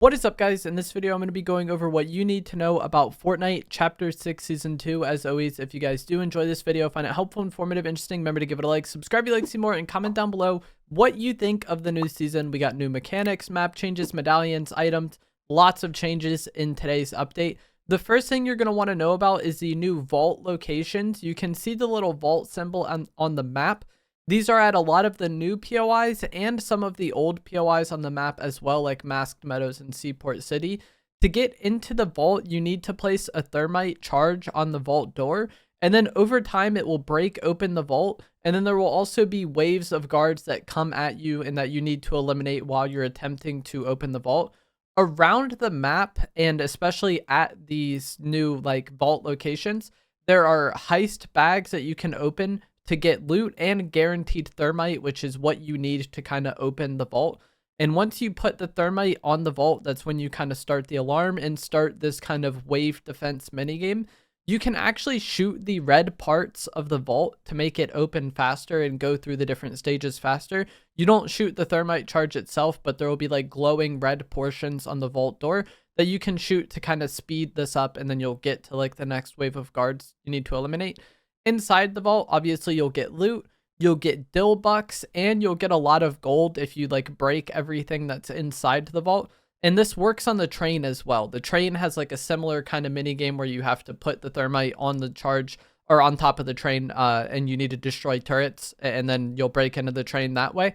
What is up, guys? In this video, I'm going to be going over what you need to know about Fortnite Chapter 6 Season 2. As always, if you guys do enjoy this video, find it helpful, informative, interesting, remember to give it a like, subscribe if you like to see more, and comment down below what you think of the new season. We got new mechanics, map changes, medallions, items, lots of changes in today's update. The first thing you're going to want to know about is the new vault locations. You can see the little vault symbol on the map. These are at a lot of the new POIs and some of the old POIs on the map as well, like Masked Meadows and Seaport City. To get into the vault, you need to place a thermite charge on the vault door, and then over time it will break open the vault, and then there will also be waves of guards that come at you and that you need to eliminate while you're attempting to open the vault. Around the map, and especially at these new vault locations, there are heist bags that you can open to get loot and guaranteed thermite, which is what you need to kind of open the vault. And once you put the thermite on the vault, that's when you kind of start the alarm and start this kind of wave defense minigame. You can actually shoot the red parts of the vault to make it open faster and go through the different stages faster. You don't shoot the thermite charge itself, but there will be like glowing red portions on the vault door that you can shoot to kind of speed this up, and then you'll get to like the next wave of guards you need to eliminate. Inside the vault, obviously you'll get loot, you'll get Dill bucks, and you'll get a lot of gold if you like break everything that's inside the vault. And this works on the train as well. The train has like a similar kind of mini game where you have to put the thermite on the charge or on top of the train, and you need to destroy turrets, and then you'll break into the train that way.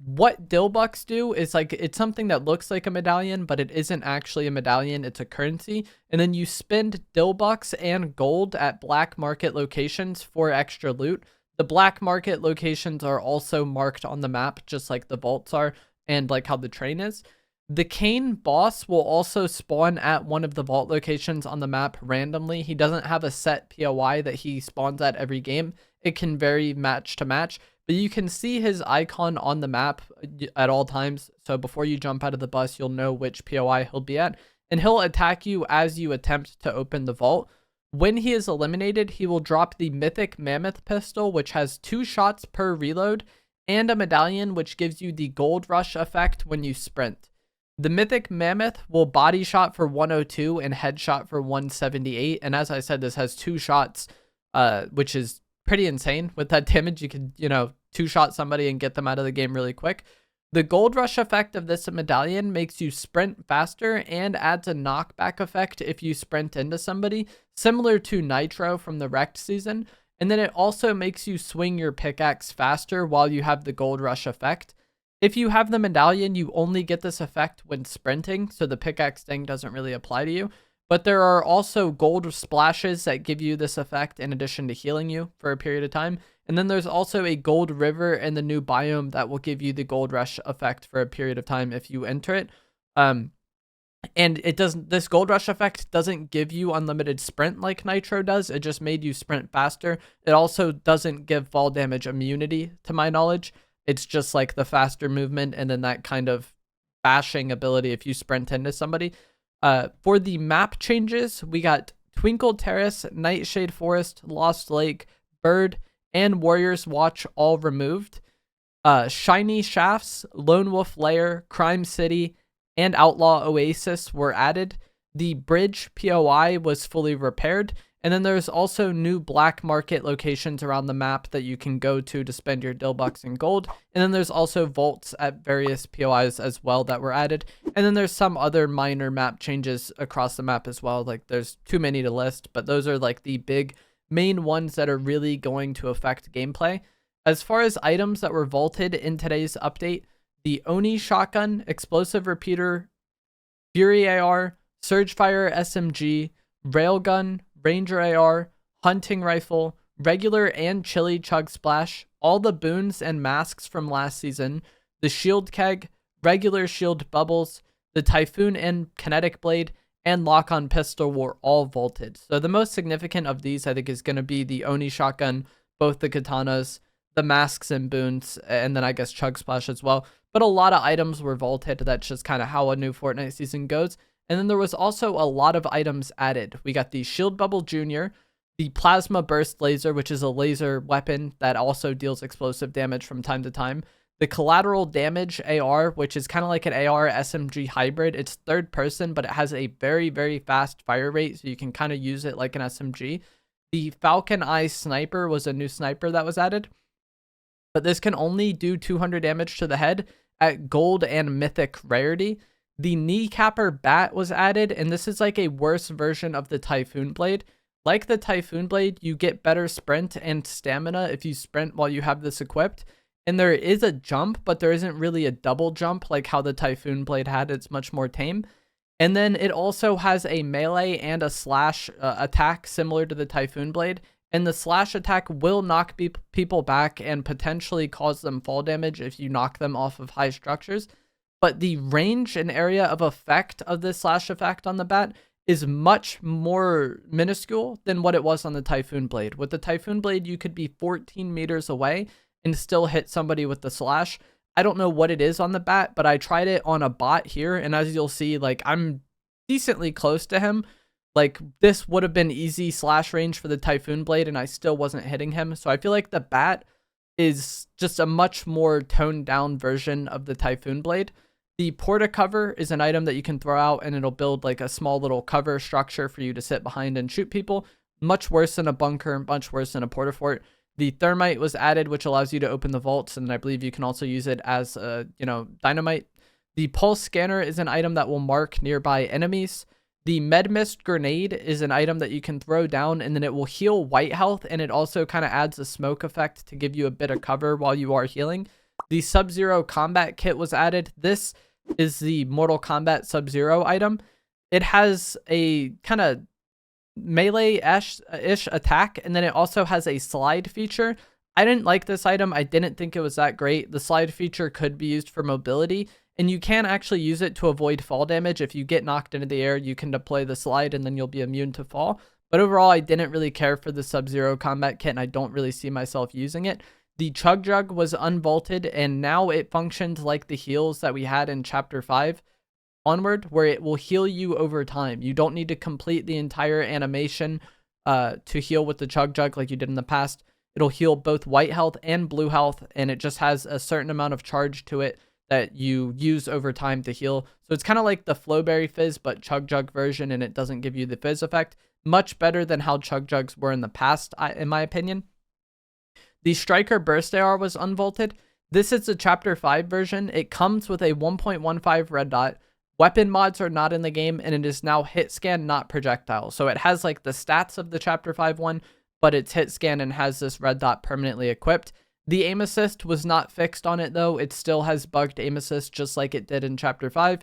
What Dill bucks do is like, it's something that looks like a medallion, but it isn't actually a medallion, it's a currency. And then you spend Dill bucks and gold at black market locations for extra loot. The black market locations are also marked on the map, just like the vaults are, and like how the train is. The Kane boss will also spawn at one of the vault locations on the map randomly. He doesn't have a set POI that he spawns at every game. It can vary match to match, but you can see his icon on the map at all times. So before you jump out of the bus, you'll know which POI he'll be at, and he'll attack you as you attempt to open the vault. When he is eliminated, he will drop the Mythic Mammoth pistol, which has 2 shots per reload, and a medallion, which gives you the Gold Rush effect when you sprint. The Mythic Mammoth will body shot for 102 and headshot for 178. And as I said, this has 2 shots, which is pretty insane. With that damage, you could, 2-shot somebody and get them out of the game really quick. The Gold Rush effect of this medallion makes you sprint faster and adds a knockback effect if you sprint into somebody, similar to Nitro from the Wrecked season. And then it also makes you swing your pickaxe faster while you have the Gold Rush effect. If you have the medallion, you only get this effect when sprinting, so the pickaxe thing doesn't really apply to you. But there are also gold splashes that give you this effect in addition to healing you for a period of time. And then there's also a gold river in the new biome that will give you the Gold Rush effect for a period of time if you enter it. And it doesn't, this Gold Rush effect doesn't give you unlimited sprint like Nitro does. It just made you sprint faster. It also doesn't give fall damage immunity, to my knowledge. It's just like the faster movement and then that kind of bashing ability if you sprint into somebody. For the map changes, we got Twinkle Terrace, Nightshade Forest, Lost Lake, Bird, and Warriors Watch all removed. Shiny Shafts, Lone Wolf Lair, Crime City, and Outlaw Oasis were added. The Bridge POI was fully repaired. And then there's also new black market locations around the map that you can go to spend your Dill bucks and gold. And then there's also vaults at various POIs as well that were added. And then there's some other minor map changes across the map as well. Like there's too many to list, but those are like the big main ones that are really going to affect gameplay. As far as items that were vaulted in today's update, the Oni shotgun, explosive repeater, Fury AR, Surgefire SMG, Railgun, Ranger AR, hunting rifle, regular and chili chug splash, all the boons and masks from last season, the shield keg, regular shield bubbles, the typhoon and kinetic blade, and lock-on pistol were all vaulted. So the most significant of these, I think, is going to be the Oni shotgun, both the katanas, the masks and boons, and then I guess chug splash as well. But a lot of items were vaulted. That's just kind of how a new Fortnite season goes. And then there was also a lot of items added. We got the Shield Bubble Jr., the Plasma Burst Laser, which is a laser weapon that also deals explosive damage from time to time, The collateral damage AR, which is kind of like an AR SMG hybrid. It's third person, but it has a very, very fast fire rate, so you can kind of use it like an SMG. The Falcon Eye Sniper was a new sniper that was added, but this can only do 200 damage to the head at gold and mythic rarity. The Kneecapper Bat was added, and this is like a worse version of the Typhoon Blade. Like the Typhoon Blade, you get better sprint and stamina if you sprint while you have this equipped. And there is a jump, but there isn't really a double jump like how the Typhoon Blade had. It's much more tame. And then it also has a melee and a slash attack similar to the Typhoon Blade. And the slash attack will knock people back and potentially cause them fall damage if you knock them off of high structures. But the range and area of effect of this slash effect on the bat is much more minuscule than what it was on the Typhoon Blade. With the Typhoon Blade, you could be 14 meters away and still hit somebody with the slash. I don't know what it is on the bat, but I tried it on a bot here, and as you'll see, like, I'm decently close to him. Like, this would have been easy slash range for the Typhoon Blade, and I still wasn't hitting him. So I feel like the bat is just a much more toned down version of the Typhoon Blade. The Porta Cover is an item that you can throw out, and it'll build like a small little cover structure for you to sit behind and shoot people. Much worse than a bunker, much worse than a Porta Fort. The Thermite was added, which allows you to open the vaults, and I believe you can also use it as dynamite. The Pulse Scanner is an item that will mark nearby enemies. The Med Mist Grenade is an item that you can throw down, and then it will heal white health, and it also kind of adds a smoke effect to give you a bit of cover while you are healing. The Sub-Zero Combat Kit was added. This is the Mortal Kombat Sub-Zero item. It has a kind of melee-ish attack, and then it also has a slide feature. I didn't like this item. I didn't think it was that great. The slide feature could be used for mobility, and you can actually use it to avoid fall damage. If you get knocked into the air, you can deploy the slide, and then you'll be immune to fall. But overall, I didn't really care for the Sub-Zero Combat Kit, and I don't really see myself using it. The Chug Jug was unvaulted, and now it functions like the heals that we had in Chapter 5 onward, where it will heal you over time. You don't need to complete the entire animation to heal with the Chug Jug like you did in the past. It'll heal both white health and blue health, and it just has a certain amount of charge to it that you use over time to heal. So it's kind of like the Flowberry Fizz, but Chug Jug version, and it doesn't give you the Fizz effect. Much better than how Chug Jugs were in the past, in my opinion. The Striker Burst AR was unvaulted. This is the Chapter 5 version. It comes with a 1.15 red dot. Weapon mods are not in the game, and it is now hit scan, not projectile. So it has like the stats of the Chapter 5 one, but it's hit scan and has this red dot permanently equipped. The aim assist was not fixed on it though. It still has bugged aim assist just like it did in Chapter 5,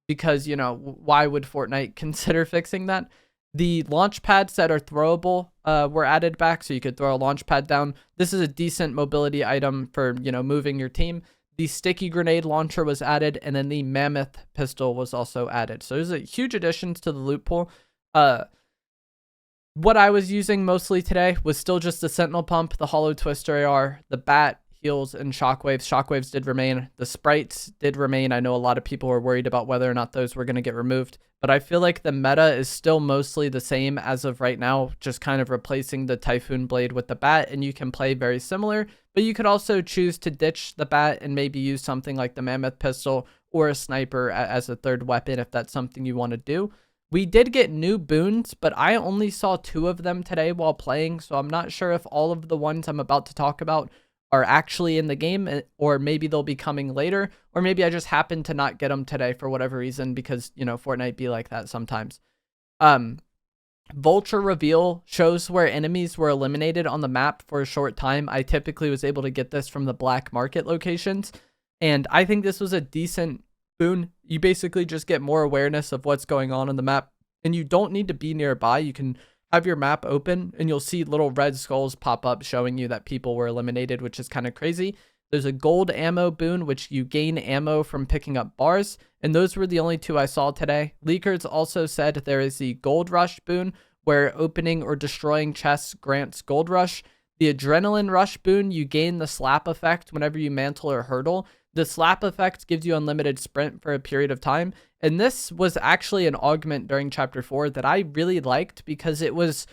because, you know, why would Fortnite consider fixing that? The launch pads that are throwable were added back, so you could throw a launch pad down. This is a decent mobility item for, you know, moving your team. The Sticky Grenade Launcher was added, and then the Mammoth Pistol was also added. So there's a huge additions to the loot pool. What I was using mostly today was still just the Sentinel Pump, the Hollow Twister AR, the Bat, Heals, and Shockwaves. Shockwaves did remain. The Sprites did remain. I know a lot of people were worried about whether or not those were going to get removed, but I feel like the meta is still mostly the same as of right now, just kind of replacing the Typhoon Blade with the Bat, and you can play very similar, but you could also choose to ditch the Bat and maybe use something like the Mammoth Pistol or a Sniper as a third weapon if that's something you want to do. We did get new boons, but I only saw 2 of them today while playing, so I'm not sure if all of the ones I'm about to talk about are actually in the game, or maybe they'll be coming later, or maybe I just happened to not get them today for whatever reason, because, you know, Fortnite be like that sometimes. Vulture Reveal shows where enemies were eliminated on the map for a short time. I typically was able to get this from the black market locations, and I think this was a decent boon. You basically just get more awareness of what's going on the map, and you don't need to be nearby. You can have your map open, and you'll see little red skulls pop up showing you that people were eliminated, which is kind of crazy. There's a gold ammo boon, which you gain ammo from picking up bars, and those were the only 2 I saw today. Leakers also said there is the Gold Rush boon, where opening or destroying chests grants Gold Rush. The Adrenaline Rush boon, you gain the slap effect whenever you mantle or hurdle. The slap effect gives you unlimited sprint for a period of time, and this was actually an augment during Chapter 4 that I really liked, because it was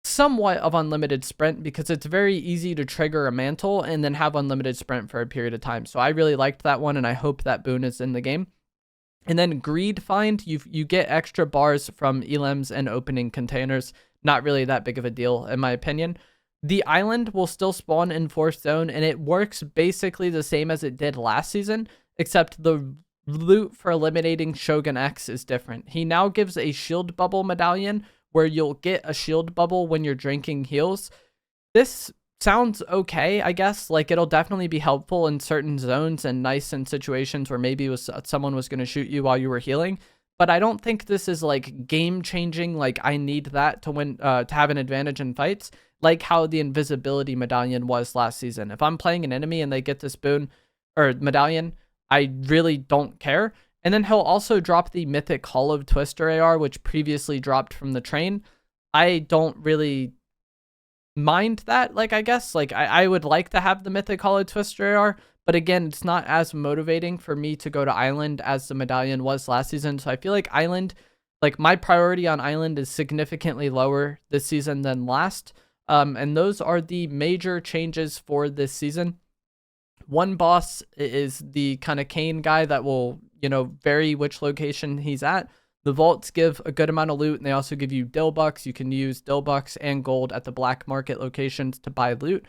somewhat of unlimited sprint because it's very easy to trigger a mantle and then have unlimited sprint for a period of time. So I really liked that one, and I hope that boon is in the game. And then greed find, you get extra bars from elims and opening containers. Not really that big of a deal in my opinion. The island will still spawn in 4th zone, and it works basically the same as it did last season, except the loot for eliminating Shogun X is different. He now gives a shield bubble medallion where you'll get a shield bubble when you're drinking heals. This sounds okay, I guess. Like, it'll definitely be helpful in certain zones and nice in situations where maybe someone was going to shoot you while you were healing. But I don't think this is like game changing. Like, I need that to win, to have an advantage in fights, like how the invisibility medallion was last season. If I'm playing an enemy and they get this boon or medallion, I really don't care. And then he'll also drop the mythic hollow twister AR, which previously dropped from the train. I don't really mind that. Like, I guess like I would like to have the mythic hollow twister AR, but again, it's not as motivating for me to go to island as the medallion was last season. So I feel like island, like my priority on island is significantly lower this season than last. And those are the major changes for this season. One boss is the kind of Kane guy that will, you know, vary which location he's at. The vaults give a good amount of loot, and they also give you Dill bucks. You can use Dill bucks and gold at the black market locations to buy loot.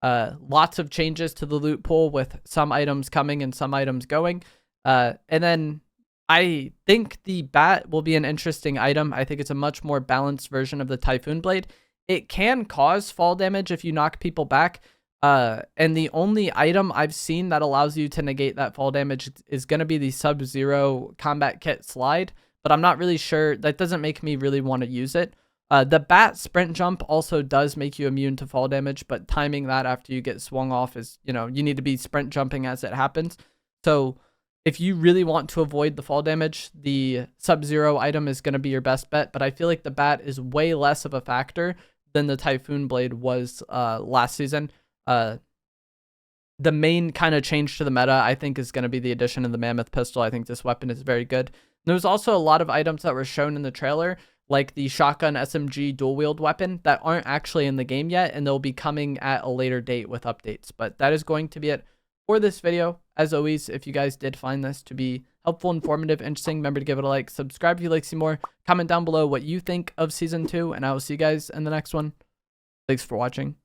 Lots of changes to the loot pool with some items coming and some items going. And then I think the bat will be an interesting item. I think it's a much more balanced version of the Typhoon Blade. It can cause fall damage if you knock people back. And the only item I've seen that allows you to negate that fall damage is going to be the Sub-Zero combat kit slide, but I'm not really sure. That doesn't make me really want to use it. The bat sprint jump also does make you immune to fall damage, but timing that after you get swung off is, you know, you need to be sprint jumping as it happens. So if you really want to avoid the fall damage, the Sub-Zero item is going to be your best bet, but I feel like the bat is way less of a factor than the Typhoon Blade was last season. The main kind of change to the meta, I think, is going to be the addition of the Mammoth Pistol. I think this weapon is very good. There's also a lot of items that were shown in the trailer, like the shotgun SMG dual wield weapon, that aren't actually in the game yet, and they'll be coming at a later date with updates. But that is going to be it for this video. As always, if you guys did find this to be helpful, informative, interesting, remember to give it a like, subscribe if you'd like to see more, comment down below what you think of Season 2, and I will see you guys in the next one. Thanks for watching.